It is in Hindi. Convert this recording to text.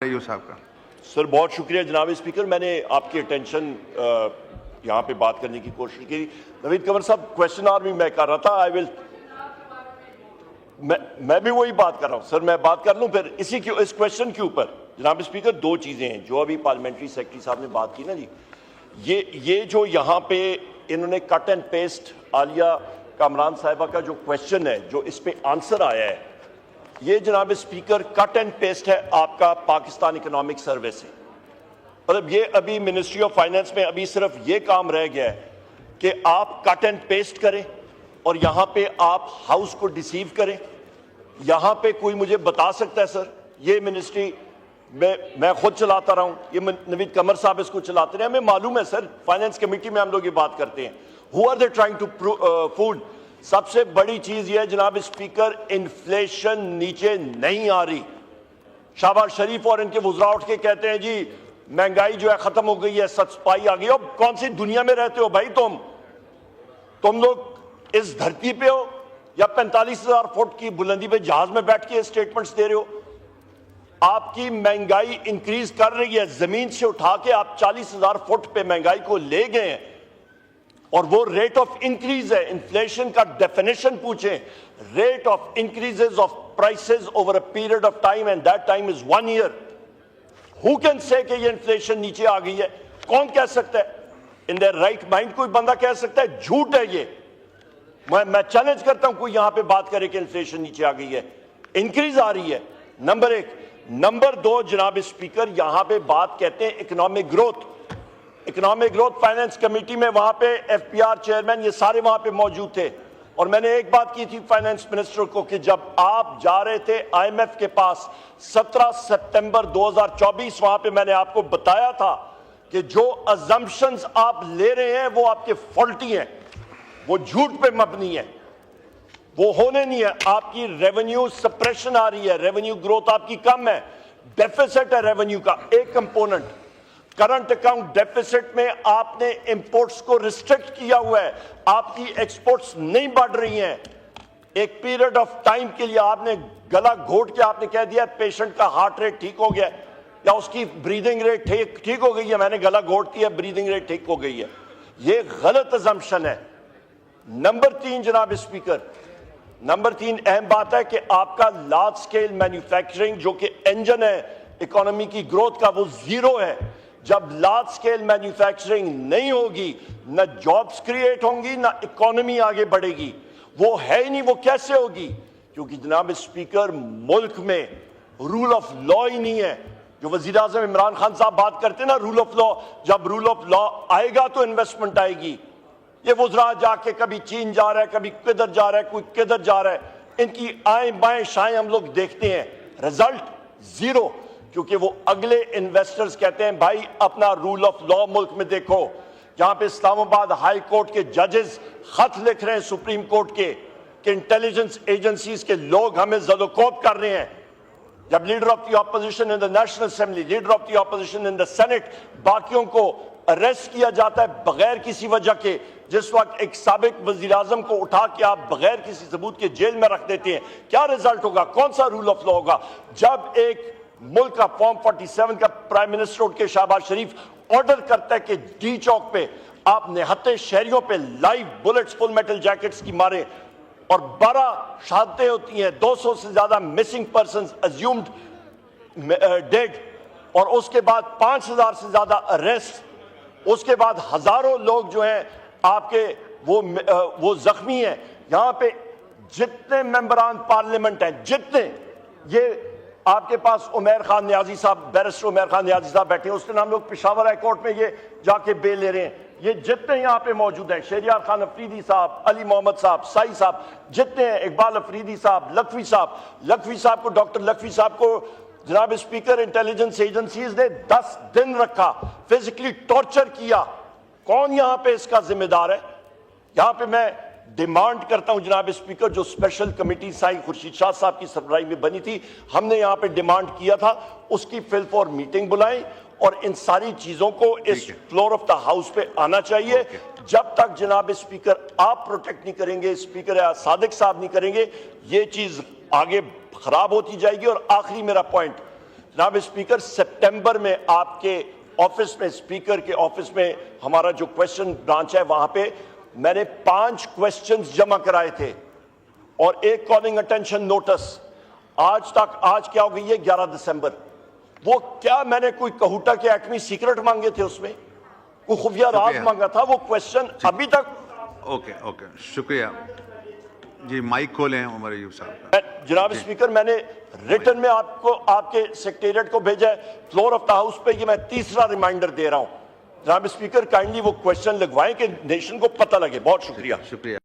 साहब का। सर बहुत शुक्रिया जनाब स्पीकर, मैंने आपकी अटेंशन यहाँ पे बात करने की कोशिश की। नवीद कंवर साहब क्वेश्चन आवर भी मैं कर रहा था, मैं भी वही बात कर रहा हूँ सर, मैं बात कर लूँ फिर इस क्वेश्चन के ऊपर। जनाब स्पीकर दो चीजें हैं जो अभी पार्लियामेंट्री सेक्रेटरी साहब ने बात की ना जी, ये जो यहाँ पे इन्होंने cut and paste Alia Kamran साहिबा का जो क्वेश्चन है, जो इस पे आंसर आया है, ये जनाब स्पीकर कट एंड पेस्ट है आपका पाकिस्तान इकोनॉमिक सर्वे से। मतलब ये अभी मिनिस्ट्री ऑफ फाइनेंस में अभी सिर्फ ये काम रह गया है कि आप कट एंड पेस्ट करें और यहां पे आप हाउस को डिसीव करें। यहां पे कोई मुझे बता सकता है सर, ये मिनिस्ट्री मैं खुद चलाता रहा हूं, ये नवीद कमर साहब इसको चलाते रहे, हमें मालूम है सर, फाइनेंस कमेटी में हम लोग ये बात करते हैं। Who are they trying to food? सबसे बड़ी चीज यह है जनाब स्पीकर, इन्फ्लेशन नीचे नहीं आ रही। शहबाज शरीफ और इनके वुज़रा उठ के कहते हैं जी महंगाई जो है खत्म हो गई है, सस्पाई आ गई। अब कौन सी दुनिया में रहते हो भाई तुम लोग इस धरती पे हो या 45,000 फुट की बुलंदी पे जहाज में बैठ के स्टेटमेंट्स दे रहे हो? आपकी महंगाई इंक्रीज कर रही है, जमीन से उठा के आप 40,000 फुट पे महंगाई को ले गए हैं और वो रेट ऑफ इंक्रीज है। इन्फ्लेशन का डेफिनेशन पूछें, rate of increases of prices over a period of time and that time is 1 year. Who can say कि ये इन्फ्लेशन नीचे आ गई है? कौन कह सकता है? इन देयर राइट माइंड कोई बंदा कह सकता है? झूठ है ये। मैं चैलेंज करता हूं कोई यहां पे बात करे कि इन्फ्लेशन नीचे आ गई है, इंक्रीज आ रही है। नंबर एक। नंबर दो जनाब स्पीकर, यहां पे बात कहते हैं इकोनॉमिक ग्रोथ फाइनेंस कमेटी में, वहां पे एफपीआर चेयरमैन ये सारे वहां पे मौजूद थे और मैंने एक बात की थी फाइनेंस मिनिस्टर को कि जब आप जा रहे थे आईएमएफ के पास 17 सितंबर 2024, वहां पे मैंने आपको बताया था कि जो अजम्पशंस आप ले रहे हैं वो आपके फॉल्टी हैं, वो झूठ पे मबनी है, वो होने नहीं है। आपकी रेवेन्यू सप्रेशन आ रही है, रेवेन्यू ग्रोथ आपकी कम है, डेफिसिट है रेवेन्यू का एक कंपोनेंट। करंट अकाउंट डेफिसिट में आपने इंपोर्ट्स को रिस्ट्रिक्ट किया हुआ है, आपकी एक्सपोर्ट्स नहीं बढ़ रही हैं। एक पीरियड ऑफ टाइम के लिए आपने गला घोट के आपने कह दिया पेशेंट का हार्ट रेट ठीक हो गया या उसकी ब्रीदिंग रेट ठीक हो गई है, मैंने गला घोट दिया ब्रीदिंग रेट ठीक हो गई है। ये गलत अजम्पशन है। नंबर 3 जनाब स्पीकर, नंबर 3 अहम बात है कि आपका लार्ज स्केल मैन्युफैक्चरिंग जो कि इंजन है इकोनॉमी की ग्रोथ का, वो जीरो है। जब लार्ज स्केल मैन्युफैक्चरिंग नहीं होगी, ना जॉब्स क्रिएट होंगी, ना इकोनॉमी आगे बढ़ेगी। वो है ही नहीं, वो कैसे होगी? क्योंकि जनाब स्पीकर मुल्क में रूल ऑफ लॉ ही नहीं है। जो वजीर आजम इमरान खान साहब बात करते हैं ना रूल ऑफ लॉ, जब रूल ऑफ लॉ आएगा तो इन्वेस्टमेंट आएगी। ये वुज़रा जाके कभी चीन जा रहा है, कभी किधर जा रहा है, कोई किधर जा रहा है, इनकी आएं बाएं शाएं हम लोग देखते हैं, रिजल्ट जीरो। क्योंकि वो अगले इन्वेस्टर्स कहते हैं भाई अपना रूल ऑफ लॉ मुल्क में देखो। जहां पे इस्लामाबाद हाई कोर्ट के जजेस खत लिख रहे हैं सुप्रीम कोर्ट के कि इंटेलिजेंस एजेंसीज के लोग हमें ज़दोकोब कर रहे हैं। जब leader of the opposition in the national assembly, leader of the opposition in the senate, बाकियों को अरेस्ट किया जाता है बगैर किसी वजह के, जिस वक्त एक साबिक वजीर आजम को उठा के आप बगैर किसी सबूत के जेल में रख देते हैं, क्या रिजल्ट होगा? कौन सा रूल ऑफ लॉ होगा? जब एक मुल्क का फॉर्म 47 का प्राइम मिनिस्टर उठ के शहबाज शरीफ ऑर्डर करता है कि डी चौक पे आप निहत्ते शहरियों पे live bullets full metal jackets की मारे और 12 शहादतें होती हैं, 200 से ज्यादा मिसिंग पर्संस अज्यूम्ड डेड, और उसके बाद 5,000 से ज्यादा अरेस्ट, उसके बाद हजारों लोग जो हैं आपके वो जख्मी हैं। यहां पे जितने मेंबरान पार्लियामेंट हैं, जितने, ये आपके पास उमर खान न्याजी साहब, बैरिस्टर उमर खान न्याजी साहब बैठे हैं, उसके नाम लोग पेशावर हाई कोर्ट में ये जाके बेल ले रहे हैं। ये जितने यहाँ पे मौजूद हैं, शहरियार खान अफरीदी साहब, अली मोहम्मद साहब, साई साहब, जितने हैं, इकबाल अफरीदी साहब, लखवी साहब को, डॉक्टर लखवी साहब को जनाब स्पीकर इंटेलिजेंस एजेंसीज ने 10 दिन रखा, फिजिकली टॉर्चर किया। कौन यहां पे इसका जिम्मेदार है? यहां पे मैं डिमांड करता हूं जनाब स्पीकर, जो स्पेशल कमेटी साई खुर्शीद शाह साहब की सरबराही में बनी थी, हमने यहां पे डिमांड किया था उसकी फिल फॉर मीटिंग बुलाएं और इन सारी चीजों को इस फ्लोर ऑफ द हाउस पे आना चाहिए। जब तक जनाब स्पीकर आप प्रोटेक्ट नहीं करेंगे, स्पीकर सादिक साहब नहीं करेंगे, ये चीज आगे खराब होती जाएगी। और आखिरी मेरा पॉइंट, जनाब स्पीकर, सितंबर में आपके ऑफिस में, स्पीकर के ऑफिस में हमारा जो क्वेश्चन ब्रांच है, वहां पे मैंने 5 क्वेश्चंस जमा कराए थे और एक कॉलिंग अटेंशन नोटिस। आज क्या हो गई है 11 दिसंबर। वो क्या मैंने कोई कहूटा के एटमी सीक्रेट मांगे थे, उसमें कोई खुफिया राज मांगा था? वो क्वेश्चन अभी तक। ओके, शुक्रिया जी। माइक खोलें उमर अयूब साहब का। जनाब स्पीकर, मैंने रिटर्न में आपको, आपके सेक्रेटरीट को भेजा है, फ्लोर ऑफ द हाउस पे। ये मैं तीसरा रिमाइंडर दे रहा हूं। जनाब स्पीकर, काइंडली वो क्वेश्चन लगवाएं कि नेशन को पता लगे। बहुत शुक्रिया।